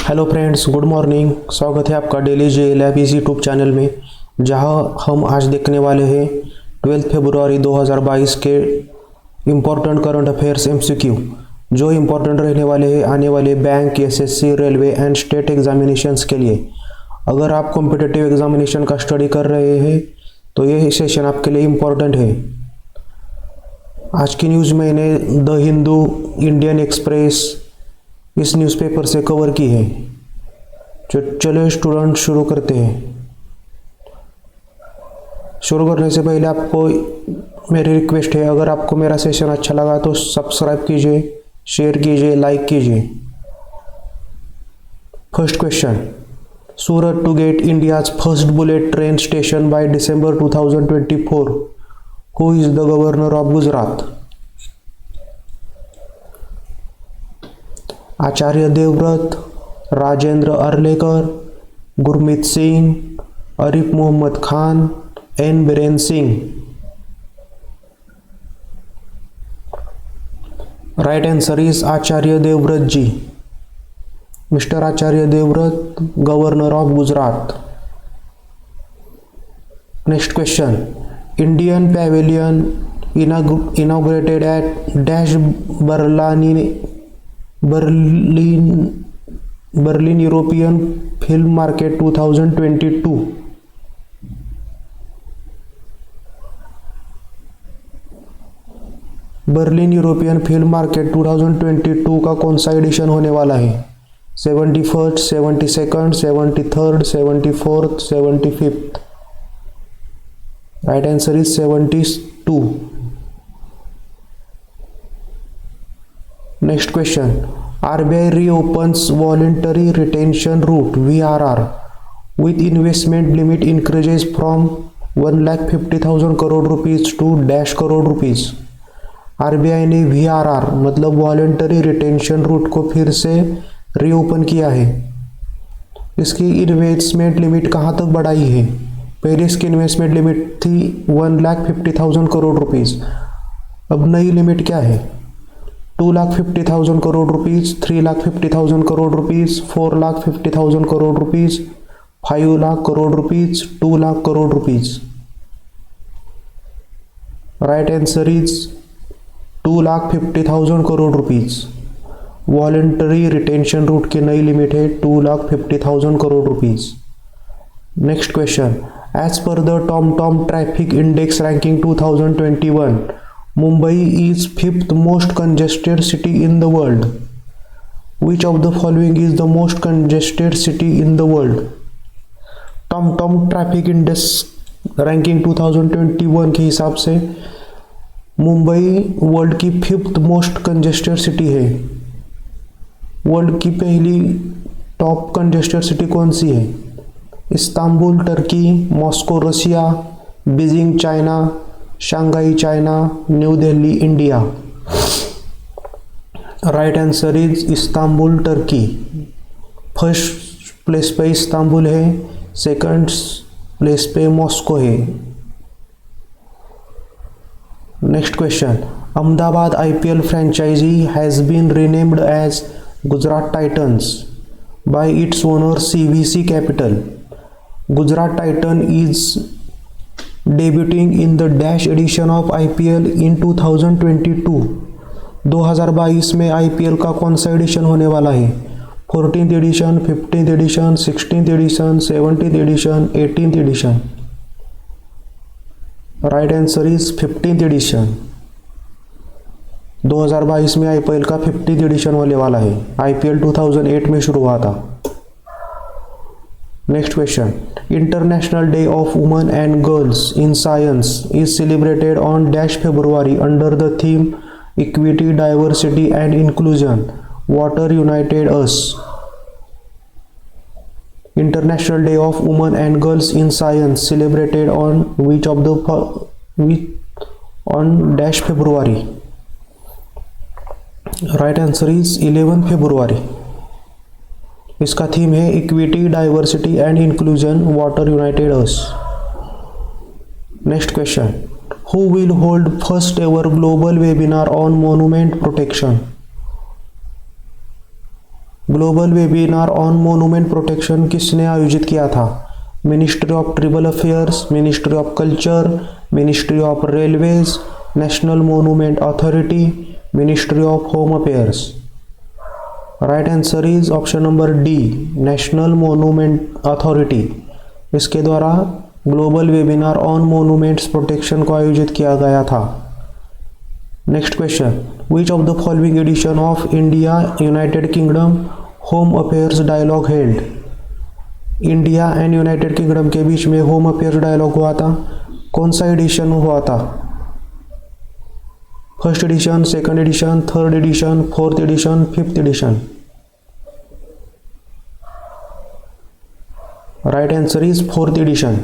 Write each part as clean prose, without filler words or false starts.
Hello friends, good morning. स्वागत है आपका डेली जे लैब इस यूट्यूब चैनल में, जहां हम आज देखने वाले हैं 12 फरवरी 2022 के इम्पोर्टेंट करंट अफेयर्स एमसीक्यू, जो इम्पोर्टेंट रहने वाले हैं आने वाले bank, SSC, railway and state examinations के लिए। अगर आप कॉम्पिटिटिव एग्जामिनेशन का स्टडी कर रहे हैं तो ये सेशन आपके लिए इम्पोर्टेंट है। आज की न्यूज़ मैंने द हिंदू, इंडियन एक्सप्रेस इस न्यूज़पेपर से कवर की है। चलो स्टूडेंट शुरू करते हैं। शुरू करने से पहले आपको मेरी रिक्वेस्ट है, अगर आपको मेरा सेशन अच्छा लगा तो सब्सक्राइब कीजिए, शेयर कीजिए, लाइक कीजिए। First question, Surat to get India's first bullet train station by December 2024, who is the governor of Gujarat? Acharya Devvrat, Rajendra Arlekar, Gurmeet Singh, Arif Mohammad Khan, N Biren Singh. Right answer is Acharya Devvrat ji. Mister Acharya Devvrat, governor of Gujarat. Next question, Indian pavilion inaugurated at dash Berlin European film market 2022। Berlin European film market 2022 का कौन सा addition होने वाला है? 71st, 72nd, 73rd, 74th, 75th? Right answer is 72। Next question, RBI reopens voluntary retention route VRR with investment limit increases from 1,50,000 crore rupees to dash crore rupees। RBI ने VRR मतलब voluntary retention root को फिर से reopen किया है। इसकी investment limit कहाँ तक बढ़ाई है? पहले इसकी इन्वेस्टमेंट लिमिट थी 1,50,000 करोड़ रुपीज़। अब नई लिमिट क्या है? 2,50,000 crore rupees, 3,50,000 crore rupees, 4,50,000 crore rupees, 5 lakh crore rupees, 2 lakh crore rupees. Right answer is 2,50,000 crore rupees. Voluntary retention route की नई लिमिट है 2,50,000 crore rupees. Next question, as पर the Tom traffic index ranking 2021, Mumbai is 5th most congested city in the world. Which of the following is the most congested city in the world? TomTom traffic index ranking 2021 के हिसाब से Mumbai world की 5th most congested city है। World की पहली top congested city कौन सी है? Istanbul Turkey, Moscow Russia, Beijing China, Shanghai China, New Delhi India. Right answer is Istanbul Turkey. First place पे इस्तांबुल है, सेकंड प्लेस पे मॉस्को है। Next question, Ahmedabad IPL franchise has been renamed as Gujarat Titans by its owner CVC capital. Gujarat Titan is debuting in the dash edition of IPL in 2022। 2022 में IPL का कौन सा addition होने वाला है? 14th edition, 15th edition, 16th edition, 17th edition, 18th edition? Right answer is 15th edition. 2022 में IPL का 15th addition होने वाला है। IPL 2008 में शुरू हुआ था। Next question, international day of women and girls in science is celebrated on dash February under the theme equity, diversity and inclusion. Water United us. International day of women and girls in science celebrated on which of the on dash February? Right answer is 11 February। इसका theme है equity, diversity and inclusion, water United us. Next question, who will hold first ever global webinar on monument protection? Global webinar on monument protection किसने आयोजित किया था? Ministry of tribal affairs, ministry of culture, ministry of railways, national monument authority, ministry of home affairs. Right answer is option number D, national monument authority. इसके द्वारा global webinar on monuments protection को आयोजित किया गया था। Next question, which of the following edition of India United Kingdom home affairs dialogue held? India and United Kingdom के बीच में home affairs dialogue हुआ था, कौन सा एडिशन हुआ था? First edition, second edition, third edition, fourth edition, fifth edition? Right answer is fourth edition.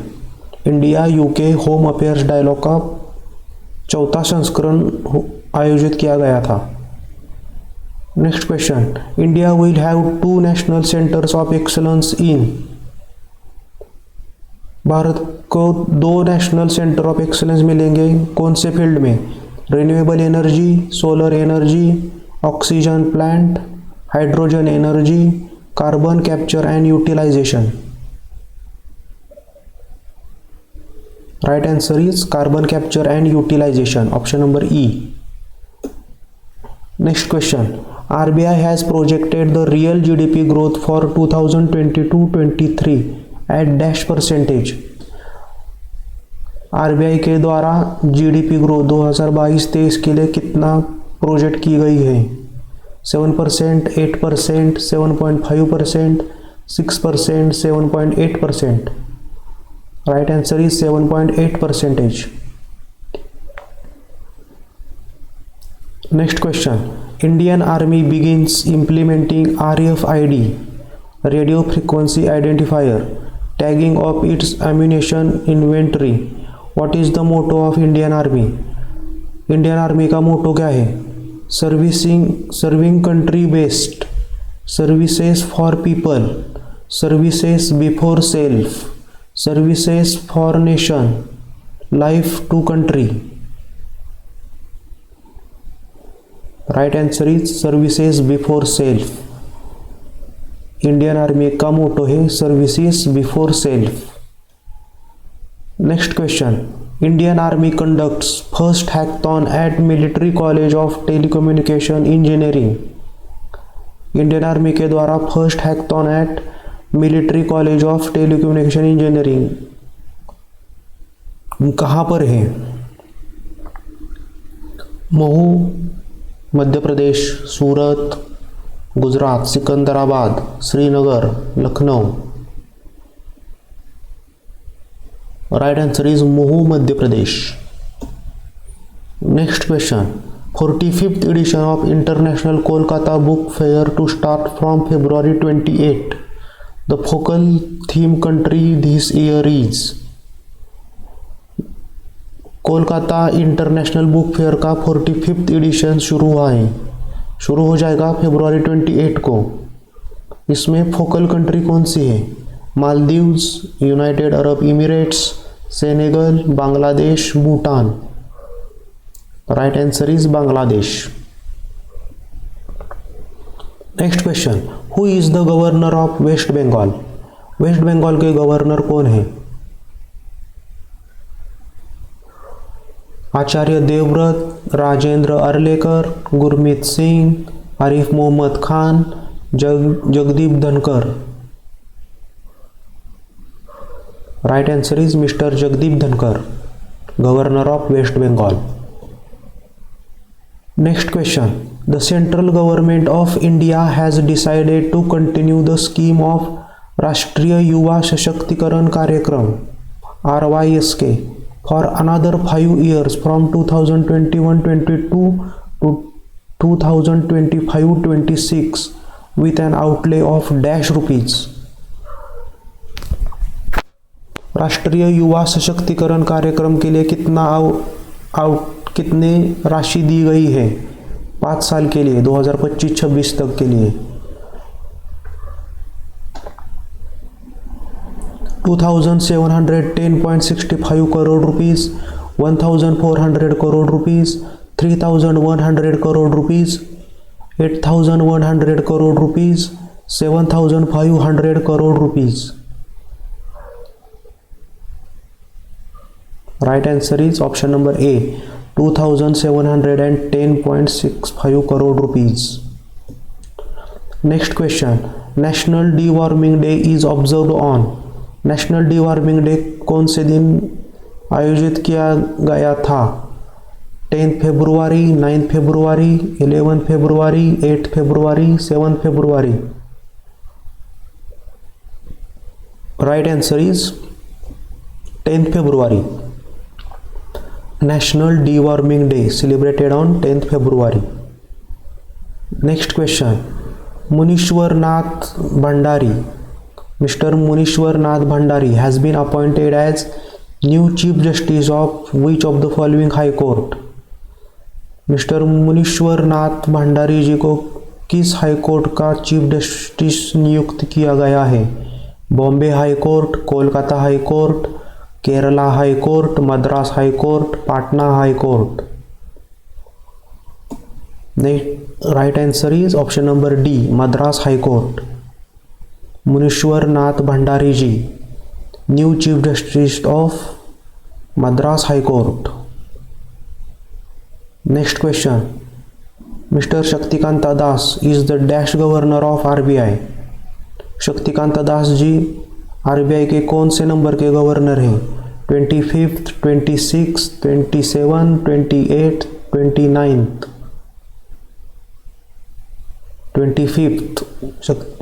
India UK home affairs dialogue का चौथा संस्करण आयोजित किया गया था। Next question, India will have 2 national centres of excellence in? Bharat को 2 नेशनल सेंटर ऑफ एक्सलेंस मिलेंगे, कौन से फील्ड में? Renewable energy, solar energy, oxygen plant, hydrogen energy, carbon capture and utilisation? Right answer is carbon capture and utilisation, option number E. Next question, RBI has projected the real GDP growth for 2022-23 at dash percentage? RBI के द्वारा GDP growth 2022-23 के लिए कितना project की गई है? 7%, 8%, 7.5%, 6%, 7.8%? Right answer is 7.8%। Next question, Indian Army begins implementing RFID, Radio Frequency Identifier, tagging of its ammunition inventory. What is the motto of Indian Army? Indian Army का मोटो क्या है? Serving country based, services for people, services before self, services for nation, life to country? Right answer is services before self. Indian army का motto है services before self. Next question, Indian army conducts first hackathon at military college of telecommunication engineering? Indian army के द्वारा first hackathon at military college of telecommunication engineering कहाँ पर है? Mhow, Madhya Pradesh, Surat, Gujarat, Secunderabad, Srinagar, Lucknow? Right answer is Mhow, Madhya Pradesh. Next question, 45th edition of international Kolkata book fair to start from February 28. The focal theme country this year is? Kolkata international book fair का 45th addition शुरू हुआ है, शुरू हो जाएगा February 28 को। इसमें फोकल कंट्री कौन सी है? Maldives, United Arab Emirates, Senegal, Bangladesh, Bhutan? Right answer is Bangladesh. Next question, who is the governor of waste Bengal? West Bengal के गवर्नर कौन है? आचार्य Devvrat, Rajendra Arlekar, Gurmeet Singh, Arif Mohammad Khan, Jagdeep Dhankhar? Right answer is mister Jagdeep Dhankhar, governor of waste Bengal. Next question, the central government of India has decided to continue the scheme of Rashtriya Yuva सशक्तिकरण कार्यक्रम RYSK for another 5 years from 2021-22 to 2025-26 with an outlay of dash rupees? राष्ट्रीय युवा सशक्तिकरण कार्यक्रम के लिए कितने राशि दी गई है 5 साल के लिए 2025-26 तक के लिए? 2710.65 crore rupees, 1400 crore rupees, 3100 crore rupees, 8100 crore rupees, 7500 crore rupees. Right answer is option number A, 2710.65 crore rupees. Next question, National Deworming Day is observed on. National deworming day कौन से दिन आयोजित किया गया था? 10 फरवरी, 9 फरवरी, 11 फरवरी, 8 फरवरी, 7 फरवरी. Right answer is 10 February. National deworming day celebrated on 10 February. Next question, Munishwarnath Bhandari, Mr. Munishwarnath Bhandari has been appointed as new Chief Justice of which of the following High Court? Mr. Munishwarnath Bhandari ji को किस high court का chief justice नियुक्त किया गया है? Bombay high court, Kolkata high court, Kerala high court, Madras high court, Patna high court. Right answer is option number D, Madras high court. Munishwarnath Bhandari ji, new chief justice of Madras high court. Next question, mister Shaktikanta Das is the dash governor of RBI. Shaktikanta Das ji RBI के कौन से number के governor हैं? 25th, 26th, 27, 28, 29th. 25th.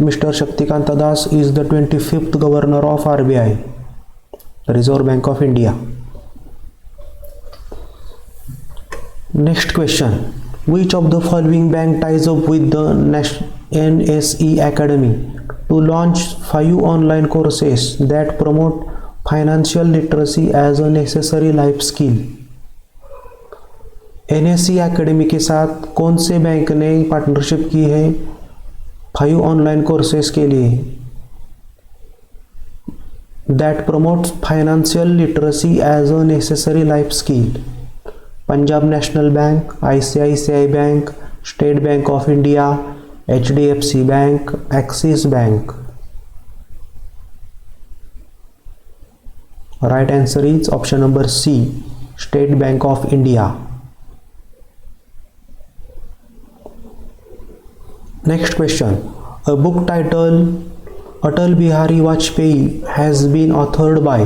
Mr. Shaktikanta Das is the 25th governor of RBI, Reserve Bank of India. Next question, which of the following bank ties up with the NSE Academy to launch 5 online courses that promote financial literacy as a necessary life skill? NSE Academy के साथ कौन से bank ने partnership की है 5 online courses के लिए? That promotes financial literacy as a necessary life skill. Punjab national bank, ICICI bank, state bank of India, HDFC bank, Axis bank. Right answer is option number C, state bank of India. Next question, a book titled Atal Bihari Vajpayee has been authored by.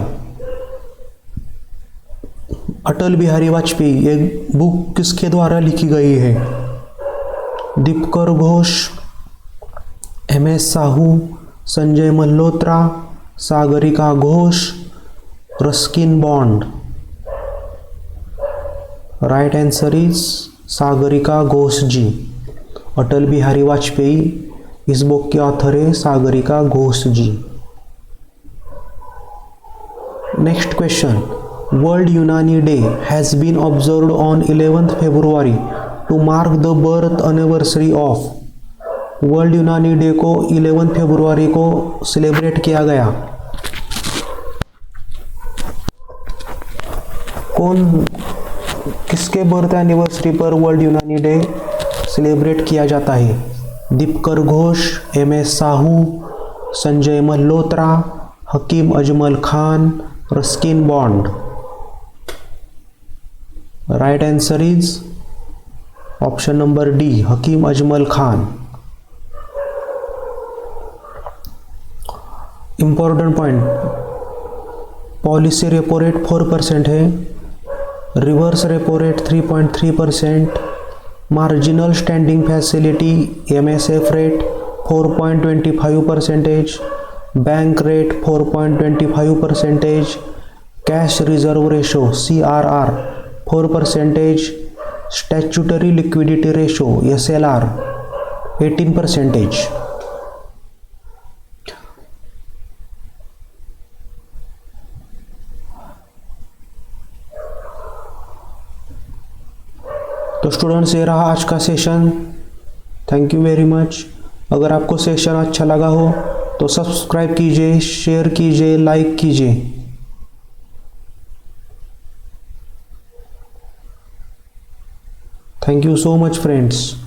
Atal Bihari Vajpayee एक book किसके द्वारा लिखी गई है? Deepakar Ghosh, MS Sahu, Sanjay Malhotra, Sagarika Ghosh, Ruskin Bond. Right answer is Sagarika Ghosh ji. Atal Bihari Vajpayee इस book के author है Sagarika Ghosh ji. Next question, world Unani day has been observed on 11th February to mark the birth anniversary of. World Unani day को 11 फरवरी को सेलिब्रेट किया गया. किसके बर्थ एनिवर्सरी पर वर्ल्ड यूनानी डे सेलिब्रेट किया जाता है? Deepakar Ghosh, MS Sahu, Sanjay Malhotra, Hakim Ajmal Khan, Ruskin Bond. Right answer is option number D, Hakim Ajmal Khan. Important point, policy repo rate 4% है, reverse repo rate 3.3%, marginal standing facility MSF rate 4.25%, bank rate 4.25%, cash reserve ratio CRR 4%, statutory liquidity ratio SLR 18%. तो students ये रहा आज का session. Thank you very much. अगर आपको session अच्छा लगा हो तो सब्सक्राइब कीजिए, शेयर कीजिए, लाइक कीजिए। Thank you so much friends.